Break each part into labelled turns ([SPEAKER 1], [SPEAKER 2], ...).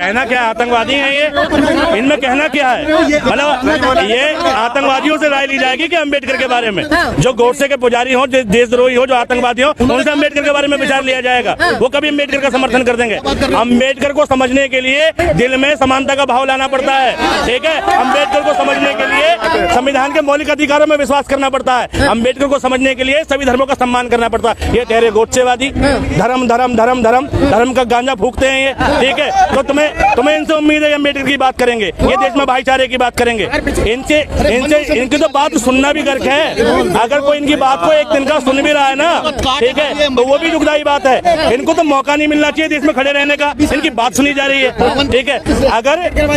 [SPEAKER 1] कहना क्या आतंकवादी हैं ये? इनमें कहना क्या है? मतलब ये आतंकवादियों से राय ली जाएगी कि अम्बेडकर के बारे में जो गोडसे के पुजारी हो, देशद्रोही हो, जो आतंकवादी हो, उनसे अम्बेडकर के बारे में विचार लिया जाएगा। वो कभी अम्बेडकर का समर्थन कर देंगे? अम्बेडकर को समझने के लिए दिल में समानता का भाव लाना पड़ता है, ठीक है। अम्बेडकर को समझने के लिए संविधान के मौलिक अधिकारों में विश्वास करना पड़ता है। अम्बेडकर को समझने के लिए सभी धर्मों का सम्मान करना पड़ता है। ये ठहरे गोडसेवादी, धर्म धर्म धर्म धर्म धर्म का गांजा फूकते हैं ये, ठीक है। तो तुम्हें इनसे उम्मीद है अम्बेडकर की बात करेंगे, ये देश में भाईचारे की बात करेंगे। इनकी तो बात सुनना भी गर्क है। अगर कोई इनकी बात को एक दिन का सुन भी रहा है ना, ठीक है, तो वो भी दुखदायी बात है। इनको तो मौका नहीं मिलना चाहिए देश में खड़े रहने का। इनकी बात सुनी जा रही है, ठीक है।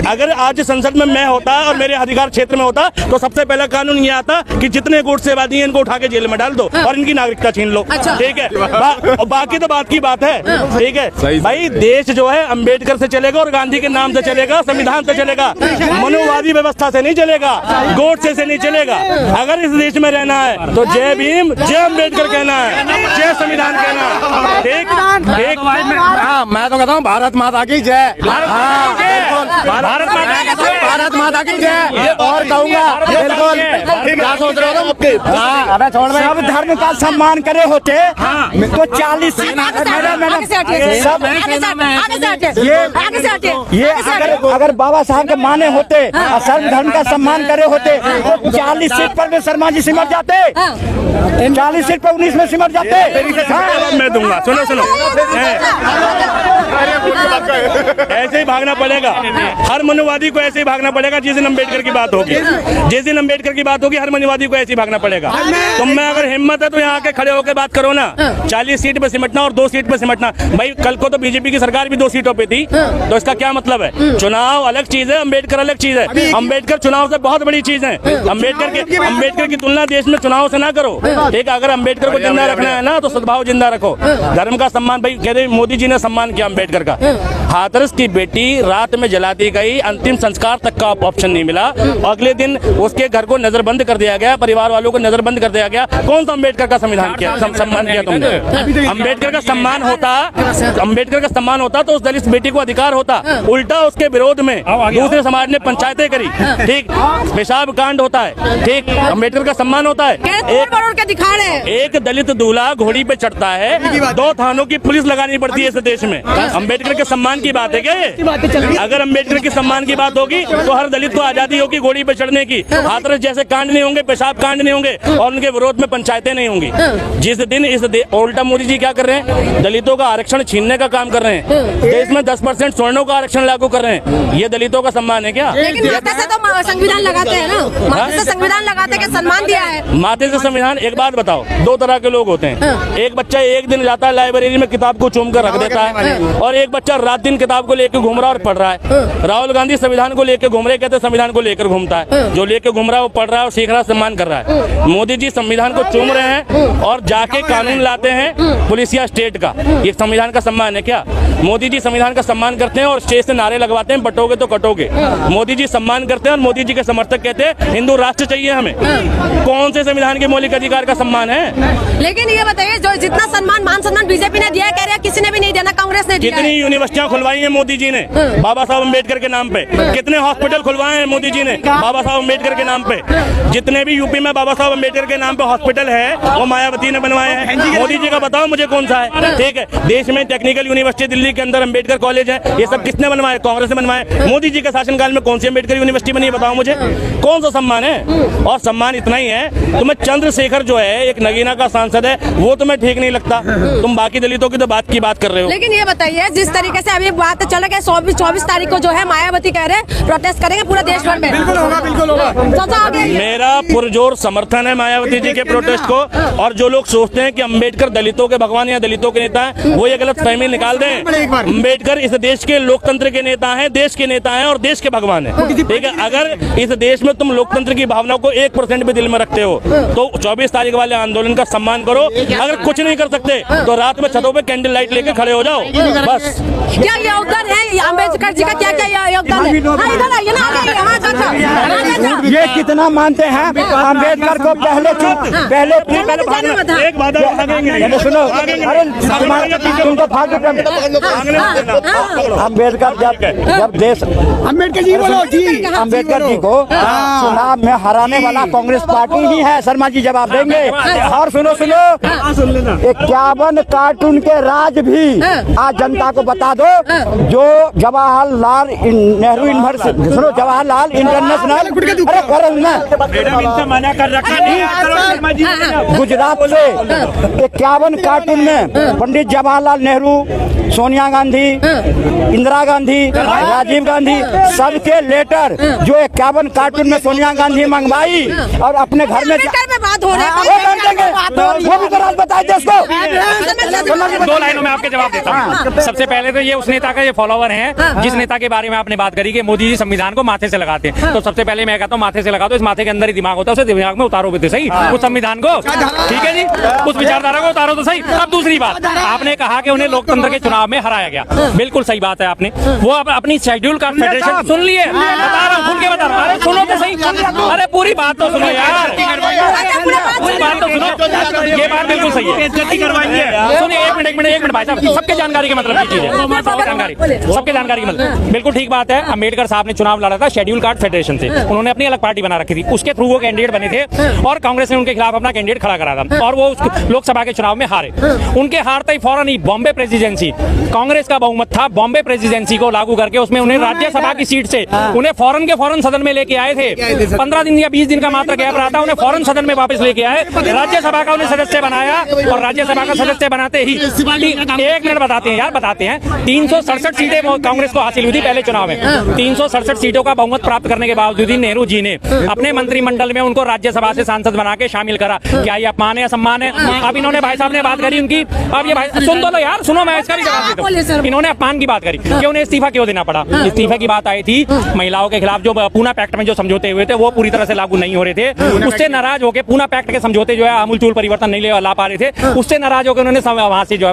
[SPEAKER 1] अगर आज संसद में मैं होता और मेरे अधिकार क्षेत्र में होता तो सबसे पहला कानून ये आता कि जितने गोडसेवादी हैं इनको उठा के जेल में डाल दो और इनकी नागरिकता छीन लो, ठीक है। बाकी तो बात की बात है, ठीक है। भाई देश जो है अम्बेडकर से चलेगा और गांधी के नाम से चलेगा, संविधान से चलेगा, मनुवादी व्यवस्था से नहीं चलेगा, गोडसे से नहीं चलेगा। अगर इस देश में रहना है तो जय भीम, जय अम्बेडकर कहना है, जय संविधान कहना है, ठीक।
[SPEAKER 2] मैं तो कहता हूँ भारत माता की जय, भारत माता की जय। और कहूँगा बिल्कुल, क्या सोच रहे हो?
[SPEAKER 3] सब धर्म का सम्मान करे होते तो 40 ये अगर बाबा साहब के माने होते और सर्व धर्म का सम्मान करे होते तो 40 सीट पर में शर्मा जी सिमट जाते, 40 सीट पर 19 में सिमट जाते।
[SPEAKER 1] मैं दूंगा, सुनो ऐसे ही भागना पड़ेगा हर मनुवादी को, ऐसे ही भागना पड़ेगा। जिस दिन अम्बेडकर की बात होगी, जिस दिन अम्बेडकर की बात होगी, हर मनुवादी को ऐसे ही भागना पड़ेगा। तुम में अगर हिम्मत है तो यहाँ आके खड़े होकर बात करो ना। 40 सीट पे सिमटना और 2 सीट पे सिमटना, भाई कल को तो बीजेपी की सरकार भी 2 सीटों पे थी, तो इसका क्या मतलब है? चुनाव अलग चीज है, अम्बेडकर अलग चीज है। अम्बेडकर चुनाव से बहुत बड़ी चीज है। अम्बेडकर की तुलना देश में चुनाव से ना करो, ठीक। अगर अम्बेडकर को जिंदा रखना है ना तो सद्भाव जिंदा रखो, धर्म का सम्मान। भाई कहते मोदी जी ने सम्मान किया अम्बेडकर का। हाथरस की बेटी रात में जलाती गई, अंतिम संस्कार तक का ऑप्शन नहीं मिला, अगले दिन उसके घर को नजरबंद कर दिया गया, परिवार वालों को नजरबंद कर दिया गया। कौन सा अम्बेडकर का संविधान किया, सम्मान किया तुमने? अम्बेडकर का सम्मान होता, अम्बेडकर का सम्मान होता तो उस दलित बेटी को अधिकार होता। उल्टा उसके विरोध में दूसरे समाज ने पंचायतें करी, ठीक। पेशाब कांड होता है, ठीक। अम्बेडकर का सम्मान होता है। एक दलित दूल्हा घोड़ी पे चढ़ता है, 2 थानों की पुलिस लगानी पड़ती है इस देश में। अम्बेडकर के सम्मान की बात है क्या ये? अगर अम्बेडकर के सम्मान की बात होगी तो हर दलित को आजादी होगी घोड़ी पे चढ़ने की। हाथरस जैसे कांड नहीं होंगे, पेशाब कांड नहीं होंगे और उनके विरोध में पंचायतें नहीं होंगी। जिस दिन उल्टा मोदी जी क्या कर रहे हैं? दलितों का आरक्षण छीनने का काम कर रहे हैं। देश में 10% सवर्णों का आरक्षण लागू कर रहे हैं। ये दलितों का सम्मान है क्या?
[SPEAKER 4] लेकिन माथे से तो संविधान लगाते हैं ना, माथे से संविधान लगाते हैं, सम्मान दिया है
[SPEAKER 1] माथे से संविधान। एक बात बताओ, 2 तरह के लोग होते हैं। एक बच्चा एक दिन जाता है लाइब्रेरी में, किताब को चूम कर रख देता है, और एक बच्चा रात दिन किताब को लेकर घूम रहा और पढ़ रहा है। राहुल गांधी संविधान को लेकर घूम रहे, कहते संविधान को लेकर घूमता है। जो लेकर घूम रहा है वो पढ़ रहा है और सीख रहा है, सम्मान कर रहा है। मोदी जी संविधान को चूम रहे हैं और जाके कानून लाते हैं पुलिस या स्टेट का। ये संविधान का सम्मान है क्या? मोदी जी संविधान का सम्मान करते हैं और स्टेज से नारे लगवाते हैं, बटोगे तो कटोगे। मोदी जी सम्मान करते हैं और मोदी जी के समर्थक कहते हैं हिंदू राष्ट्र चाहिए हमें। कौन से संविधान के मौलिक अधिकार का सम्मान है?
[SPEAKER 4] लेकिन ये बताइए, जो जितना सम्मान मान सम्मान बीजेपी ने दिया, कह रहे किसी ने भी नहीं दिया, कांग्रेस ने दिया।
[SPEAKER 1] कितनी यूनिवर्सिटियां खुलवाई हैं मोदी जी ने बाबा साहब अम्बेडकर के नाम पे? कितने हॉस्पिटल खुलवाए हैं मोदी जी ने बाबा साहब अम्बेडकर के नाम पे? जितने भी यूपी में बाबा साहब अम्बेडकर के नाम पे हॉस्पिटल है वो मायावती ने बनवाए हैं। मोदी जी का बताओ मुझे कौन सा है, ठीक है। देश में टेक्निकल यूनिवर्सिटी दिल्ली के अंदर अम्बेडकर कॉलेज है, ये सब किसने बनवाए? कांग्रेस ने बनवाए। मोदी जी के शासनकाल में कौन सी अम्बेडकर यूनिवर्सिटी बनी है बताओ मुझे? कौन सा सम्मान है? और सम्मान इतना ही है, तुम्हें चंद्रशेखर जो है एक नगीना का सांसद है, वो तुम्हें ठीक नहीं लगता। तुम बाकी दलितों की तो बात कर रहे हो।
[SPEAKER 4] लेकिन ये बताइए, जिस तरीके से अभी बात चल रही है 24 तारीख को जो है मायावती कह रहे हैं प्रोटेस्ट करेंगे पूरे देश भर में।
[SPEAKER 3] बिल्कुल होगा, बिल्कुल होगा।
[SPEAKER 1] मेरा पुरजोर समर्थन है मायावती जी के प्रोटेस्ट को। और जो लोग सोचते हैं कि अम्बेडकर दलितों के भगवान या दलितों के नेता हैं, वो ये गलत फहमी निकाल दें। अम्बेडकर इस देश के लोकतंत्र के नेता हैं, देश के नेता हैं और देश के भगवान हैं, ठीक है। अगर इस देश में तुम लोकतंत्र की भावना को 1% भी दिल में रखते हो तो 24 तारीख वाले आंदोलन का सम्मान करो। अगर कुछ नहीं कर सकते तो रात में छतों पे कैंडल लाइट लेके खड़े हो जाओ, बस।
[SPEAKER 4] क्या योगदान है अम्बेडकर जी का? क्या योगदान है? इधर आइए ना,
[SPEAKER 3] ये कितना मानते हैं अम्बेडकर को? पहले
[SPEAKER 1] एक बात
[SPEAKER 3] सुनो, अरे तुमको फालतू अम्बेडकर जब देश
[SPEAKER 2] अम्बेडकर जी बोलो जी,
[SPEAKER 3] अम्बेडकर जी को चुनाव में हराने वाला कांग्रेस पार्टी ही है। शर्मा जी जवाब देंगे। और सुनो 51 कार्टून के राज भी आज जनता को बता दो। जो जवाहरलाल नेहरू यूनिवर्सिटी, सुनो, जवाहरलाल इंटरनेशनल,
[SPEAKER 1] मना कर रखा नहीं।
[SPEAKER 3] गुजरात से 51 कार्टून में पंडित जवाहरलाल नेहरू, सोनिया गांधी, इंदिरा गांधी, राजीव गांधी, सबके लेटर जो 51 कार्टून में सोनिया गांधी मंगवाई और अपने घर में
[SPEAKER 4] बात हो रहा है,
[SPEAKER 3] वो भी तो राज बताए देश को।
[SPEAKER 5] 2 लाइनों में आपके जवाब देता हूँ। सबसे पहले तो ये उस नेता का ये फॉलोवर है जिस नेता के बारे में आपने बात करी कि मोदी जी संविधान को माथे से लगाते हैं। तो सबसे पहले मैं कहता हूँ माथे से लगा दो, इस माथे के अंदर ही दिमाग होता है, उसे दिमाग में उतारो भी तो सही उस संविधान को। ठीक है जी, उस विचारधारा को उतारो तो सही। अब दूसरी बात, आपने कहा कि उन्हें लोकतंत्र के चुनाव में हराया गया, बिल्कुल सही बात है। आपने वो अपनी शेड्यूल कास्ट फेडरेशन सुन लिए, बता रहा हूँ, सुन के बता रहा हूँ। अरे सुनो तो सही, अरे पूरी बात तो सुनो यार, पूरी बात तो सुनो। ये बात बिल्कुल सही है। सुनिए, एक मिनट भाई साहब, सबके जानकारी के मतलब की चीज है, सबके जानकारी की मतलब बिल्कुल ठीक बात है। अम्बेडकर साहब ने चुनाव लड़ा था शेड्यूल कार्ड फेडरेशन से, उन्होंने अपनी अलग पार्टी बना रखी थी, उसके थ्रू वो कैंडिडेट बने थे और कांग्रेस ने उनके खिलाफ अपना कैंडिडेट खड़ा करा था और वो लोकसभा के चुनाव में हारे। उनके हारते ही फौरन ही बॉम्बे प्रेसिडेंसी, कांग्रेस का बहुमत था, बॉम्बे प्रेसिडेंसी को लागू करके उसमें उन्हें राज्यसभा की सीट से उन्हें फौरन के फौरन सदन में लेके आए थे। 15 दिन या 20 दिन का मात्र गैप रहा था, उन्हें फौरन सदन में वापस लेके आए, राज्यसभा का उन्हें सदस्य बनाया और राज्यसभा का सदस्य बनाते ही 1 मिनट बताते हैं 367 सीटें कांग्रेस को हासिल हुई थी पहले चुनाव में। 367 सीटों का बहुमत प्राप्त करने के बावजूद ही नेहरू जी ने अपने मंत्रिमंडल में उनको राज्यसभा से सांसद बना के शामिल करा। क्या ये अपमान है, सम्मान है? अब इन्होंने भाई साहब ने बात करी उनकी, अब ये भाई सुन दो यार, सुनो मैं इसका भी जवाब देता हूं। इन्होंने अपमान की बात करी कि उन्हें इस्तीफा क्यों देना पड़ा। इस्तीफा की बात आई थी महिलाओं के खिलाफ जो पूना पैक्ट में जो समझौते हुए थे वो पूरी तरह से लागू नहीं हो रहे थे, उससे नाराज होकर पूना पैक्ट के समझौते जो है आमूलचूल परिवर्तन नहीं ला पा रहे थे, उससे नाराज होकर उन्होंने वहां से जो है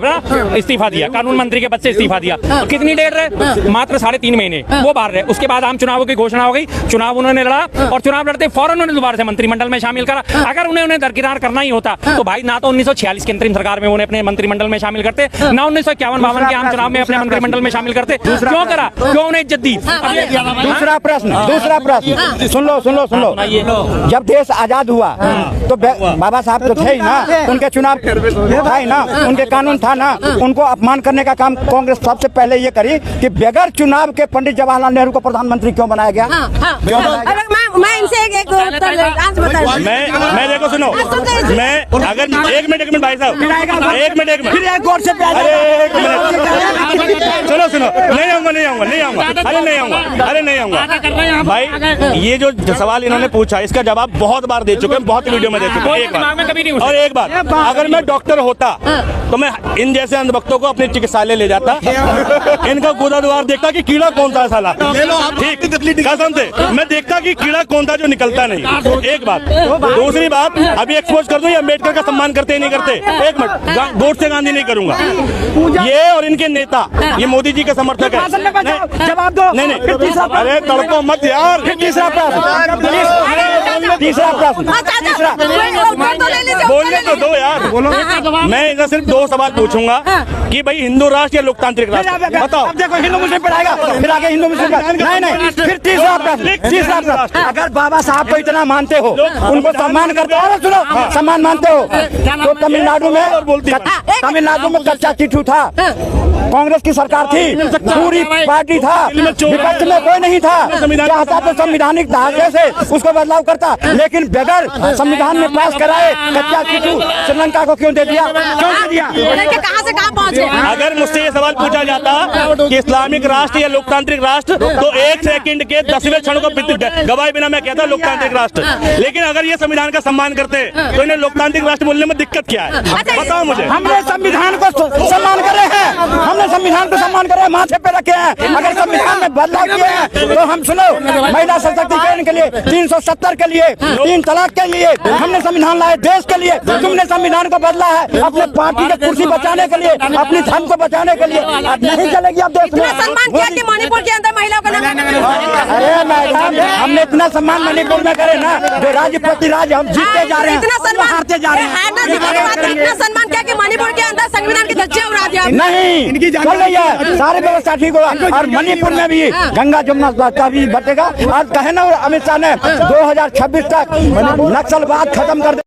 [SPEAKER 5] इस्तीफा दिया, कानून मंत्री के पद से इस्तीफा दिया। कितनी देर रहे? मात्र 3.5 महीने वो बाहर रहे। उसके बाद आम चुनावों की घोषणा हो गई, चुनाव उन्होंने लड़ा और चुनाव लड़ते फौरन उन्होंने दोबारा से मंत्रिमंडल में शामिल करा। अगर उन्हें दरकिनार करना ही होता तो भाई ना तो 1946 की अंतरिम सरकार में उन्हें अपने मंत्रिमंडल में शामिल करते, ना 1951-52 के आम चुनाव में अपने मंत्रिमंडल में शामिल करते। क्यों करा? क्यों उन्हें इज्जत दी?
[SPEAKER 3] दूसरा प्रश्न सुन लो। जब देश आजाद हुआ तो बाबा साहब तो थे ही ना, उनके चुनाव था ही ना, उनके कानून था ना, उनको अपमान करने का काम कांग्रेस सबसे पहले ये करी कि बगैर चुनाव के पंडित जवाहरलाल नेहरू को प्रधानमंत्री क्यों बनाया गया?
[SPEAKER 4] मैं इनसे एक
[SPEAKER 1] मैं देखो सुनो, मैं अगर 1 मिनट भाई साहब, 1 मिनट सुनो, नहीं आऊंगा भाई। ये जो सवाल इन्होंने पूछा इसका जवाब बहुत बार दे चुके हैं, बहुत वीडियो में दे चुके हैं। और एक बात, अगर मैं डॉक्टर होता तो मैं इन जैसे अंधभक्तों को अपने चिकित्सालय ले जाता, इनका गोदा द्वार देखता कि कीड़ा कौन सा साला, ठीक कसम से मैं देखता कि कीड़ा कौन था जो निकलता नहीं। एक बात, दूसरी बात, अभी एक्सपोज कर दूं ये अम्बेडकर का सम्मान करते नहीं करते। 1 मिनट, वोट से गांधी नहीं करूंगा। ये और इनके नेता ये मोदी जी के समर्थक है।
[SPEAKER 3] जवाब दो।
[SPEAKER 1] नहीं, अरे तड़को मत यार।
[SPEAKER 3] तीसरा प्रश्न
[SPEAKER 1] बोलने तो दो यार, मैं इनसे सिर्फ 2 सवाल पूछूंगा कि भाई हिंदू राष्ट्र या लोकतांत्रिक राष्ट्र बताओ।
[SPEAKER 3] अब देखो हिंदू मुस्लिम पढ़ाएगा, फिर आगे हिंदू मुस्लिम नहीं, फिर तीसरा प्रश्न, अगर बाबा साहब को इतना मानते हो, उनको सम्मान करते हो, सुनो सम्मान मानते हो, तो तमिलनाडु में कच्चा चिट्ठू था, कांग्रेस की सरकार थी, पूरी पार्टी था, विपक्ष में कोई नहीं था, चाहता तो संविधानिक ढांचे से उसको बदलाव करता, लेकिन बगैर संविधान में पास कराए कच्चा चिट्ठू श्रीलंका को क्यों दे दिया?
[SPEAKER 4] कहाँ से कहाँ पहुँचे?
[SPEAKER 1] अगर मुझसे ये सवाल पूछा जाता कि इस्लामिक राष्ट्र या लोकतांत्रिक राष्ट्र, तो 1 सेकंड के 10वें क्षण को गवाए बिना मैं कहता लोकतांत्रिक राष्ट्र। लेकिन अगर ये संविधान का सम्मान करते तो इन्हें लोकतांत्रिक राष्ट्र बोलने में दिक्कत क्या है? बताओ मुझे।
[SPEAKER 3] हमने संविधान को सम्मान करे हैं, हमने संविधान को सम्मान करे, माथे पे रखे हैं। अगर संविधान में बदलाव किए हैं तो हम सुनो, महिला सशक्तिकरण के लिए, 370 के लिए, 3 तलाक के लिए हमने संविधान लाए, देश के लिए। तुमने संविधान को बदला है अपने पार्टी की कुर्सी बचाने के लिए, अपनी धर्म को बचाने के लिए। नहीं चलेगी आप देश में।
[SPEAKER 4] सम्मान किया कि मणिपुर के अंदर महिलाओं का
[SPEAKER 3] अरे मैडम, हमने इतना सम्मान मणिपुर में करे ना, जो राज्यपति राज हम जीतते जा रहे हैं,
[SPEAKER 4] इतना सम्मान
[SPEAKER 3] हारते जा रहे हैं।
[SPEAKER 4] इतना सम्मान क्या कि मणिपुर के अंदर संविधान की धज्जियां उड़ा दिया आपने?
[SPEAKER 3] नहीं, चल रही है, सारी व्यवस्था ठीक होगा। और मणिपुर में भी गंगा जमुना का भी बटेगा। आज कहे ना अमित शाह ने 2026 तक नक्सलवाद खत्म कर